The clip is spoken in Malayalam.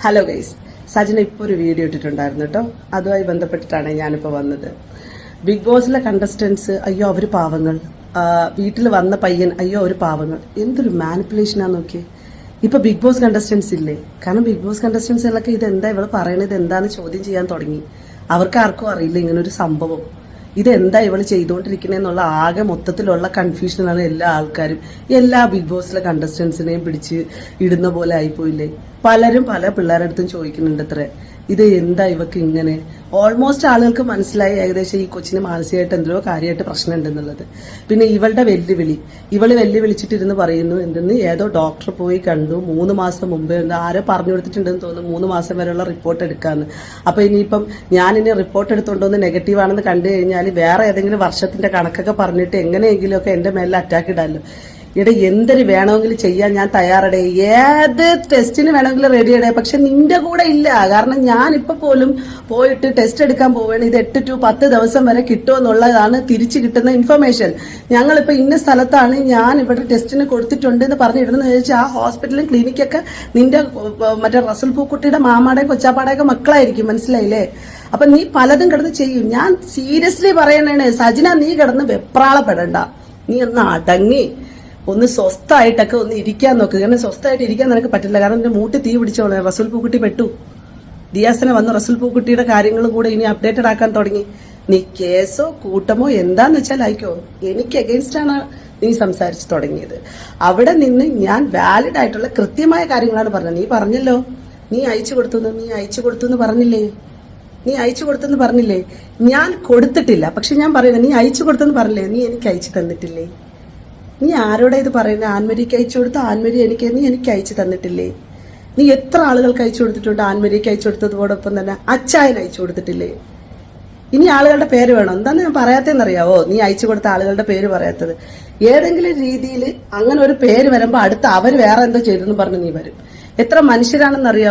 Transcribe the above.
ഹലോ ഗൈസ്, സജന ഇപ്പോൾ ഒരു വീഡിയോ ഇട്ടിട്ടുണ്ടായിരുന്നു കേട്ടോ. അതുമായി ബന്ധപ്പെട്ടിട്ടാണ് ഞാനിപ്പോൾ വന്നത്. ബിഗ് ബോസിലെ കണ്ടസ്റ്റൻസ് അയ്യോ അവർ പാവങ്ങൾ, വീട്ടിൽ വന്ന പയ്യൻ അയ്യോ അവർ പാവങ്ങൾ. എന്തൊരു മാനിപ്പുലേഷനാന്ന് നോക്കിയേ. ഇപ്പൊ ബിഗ് ബോസ് കണ്ടസ്റ്റൻസ് ഇല്ലേ? കാരണം ബിഗ് ബോസ് കണ്ടസ്റ്റൻസുകളൊക്കെ ഇതെന്താ ഇവള് പറയണത് എന്താന്ന് ചോദ്യം ചെയ്യാൻ തുടങ്ങി. അവർക്ക് ആർക്കും അറിയില്ല ഇങ്ങനൊരു സംഭവം. ഇതെന്താ ഇവള് ചെയ്തുകൊണ്ടിരിക്കുന്നതെന്നുള്ള ആകെ മൊത്തത്തിലുള്ള കൺഫ്യൂഷനാണ് എല്ലാ ആൾക്കാരും. എല്ലാ ബിഗ് ബോസിലെ കണ്ടസ്റ്റൻസിനെയും പിടിച്ച് ഇടുന്ന പോലെ ആയിപ്പോയില്ലേ? പലരും പല പിള്ളേരുടെ അടുത്തും ചോദിക്കുന്നുണ്ട് അത്ര ഇത് എന്താ ഇവക്ക് ഇങ്ങനെ. ഓൾമോസ്റ്റ് ആളുകൾക്ക് മനസ്സിലായി ഏകദേശം ഈ കൊച്ചിന് മാനസികമായിട്ട് എന്തോ കാര്യമായിട്ട് പ്രശ്നം ഉണ്ടെന്നുള്ളത്. പിന്നെ ഇവളുടെ ഇവള് വെല്ലുവിളിച്ചിട്ടിരുന്ന് പറയുന്നു എന്തെന്ന് ഏതോ ഡോക്ടർ പോയി കണ്ടു 3 മാസം മുമ്പ് ആരോ പറഞ്ഞു കൊടുത്തിട്ടുണ്ടെന്ന് തോന്നുന്നു 3 മാസം വരെയുള്ള റിപ്പോർട്ട് എടുക്കാന്ന്. അപ്പൊ ഇനിയിപ്പം ഞാനിനി റിപ്പോർട്ട് എടുത്തോണ്ടോന്ന് നെഗറ്റീവ് ആണെന്ന് കണ്ടു കഴിഞ്ഞാൽ വേറെ ഏതെങ്കിലും വർഷത്തിന്റെ കണക്കൊക്കെ പറഞ്ഞിട്ട് എങ്ങനെയെങ്കിലും ഒക്കെ എന്റെ മേലിൽ അറ്റാക്ക് ഇടാമല്ലോ. ഇവിടെ എന്തൊരു വേണമെങ്കിലും ചെയ്യാൻ ഞാൻ തയ്യാറടേ, ഏത് ടെസ്റ്റിന് വേണമെങ്കിലും റെഡിയടേ. പക്ഷെ നിന്റെ കൂടെ ഇല്ല. കാരണം ഞാനിപ്പോ പോലും പോയിട്ട് ടെസ്റ്റ് എടുക്കാൻ പോവുകയാണ്. ഇത് 8 to 10 ദിവസം വരെ കിട്ടുമെന്നുള്ളതാണ് തിരിച്ചു കിട്ടുന്ന ഇൻഫർമേഷൻ. ഞങ്ങളിപ്പോ ഇന്ന സ്ഥലത്താണ്, ഞാൻ ഇവിടെ ടെസ്റ്റിന് കൊടുത്തിട്ടുണ്ട് എന്ന് പറഞ്ഞിടുന്നു ചോദിച്ചാൽ ആ ഹോസ്പിറ്റലും ക്ലിനിക്കൊക്കെ നിന്റെ മറ്റേ റസൽ പൂക്കുട്ടിയുടെ മാമാടെയും കൊച്ചാപ്പാടെയൊക്കെ മക്കളായിരിക്കും. മനസ്സിലായില്ലേ? അപ്പൊ നീ പലതും കിടന്ന് ചെയ്യും. ഞാൻ സീരിയസ്ലി പറയണേ സജിന, നീ കിടന്ന് വെപ്രാളപ്പെടണ്ട. നീ ഒന്ന് അടങ്ങി ഒന്ന് സ്വസ്ഥമായിട്ടൊക്കെ ഒന്ന് ഇരിക്കാൻ നോക്ക്. കാരണം സ്വസ്ഥമായിട്ട് ഇരിക്കാൻ നിനക്ക് പറ്റില്ല. കാരണം എന്റെ മൂട്ടി തീ പിടിച്ചോളെ. റസൂൽ പൂക്കുട്ടി പെട്ടു. ദിയാസനെ വന്ന് റസൂൽ പൂക്കുട്ടിയുടെ കാര്യങ്ങളും കൂടെ ഇനി അപ്ഡേറ്റഡ് ആക്കാൻ തുടങ്ങി. നീ കേസോ കൂട്ടമോ എന്താന്ന് വെച്ചാൽ അയക്കോ. എനിക്ക് അഗെയിൻസ്റ്റ് ആണ് നീ സംസാരിച്ചു തുടങ്ങിയത്. അവിടെ നിന്ന് ഞാൻ വാലിഡ് ആയിട്ടുള്ള കൃത്യമായ കാര്യങ്ങളാണ് പറഞ്ഞത്. നീ പറഞ്ഞല്ലോ നീ അയച്ചു കൊടുത്തു എന്ന് പറഞ്ഞില്ലേ? നീ അയച്ചു കൊടുത്തെന്ന് പറഞ്ഞില്ലേ? ഞാൻ കൊടുത്തിട്ടില്ല. പക്ഷെ ഞാൻ പറയുന്നത് നീ അയച്ചു കൊടുത്തെന്ന് പറഞ്ഞില്ലേ? നീ എനിക്ക് അയച്ചു തന്നിട്ടില്ലേ? നീ ആരോടാ ഇത് പറയുന്നത്? ആൻമരിക്ക് അയച്ചു കൊടുത്തു, ആൻമരി നീ എനിക്ക് അയച്ചു തന്നിട്ടില്ലേ? നീ എത്ര ആളുകൾക്ക് അയച്ചു കൊടുത്തിട്ടുണ്ട്? ആൻമരിക്ക് അയച്ചു കൊടുത്തതോടൊപ്പം തന്നെ അച്ചായന് അയച്ചു കൊടുത്തിട്ടില്ലേ? ഇനി ആളുകളുടെ പേര് വേണം. എന്താന്ന് ഞാൻ പറയാത്തതെന്നറിയാവോ? നീ അയച്ചു കൊടുത്ത ആളുകളുടെ പേര് പറയാത്തത്. ഏതെങ്കിലും രീതിയിൽ അങ്ങനെ ഒരു പേര് വരുമ്പോ അടുത്ത് അവർ വേറെ എന്തോ ചെയ്തെന്ന് പറഞ്ഞ് നീ വരും. എത്ര മനുഷ്യരാണെന്നറിയാവോ?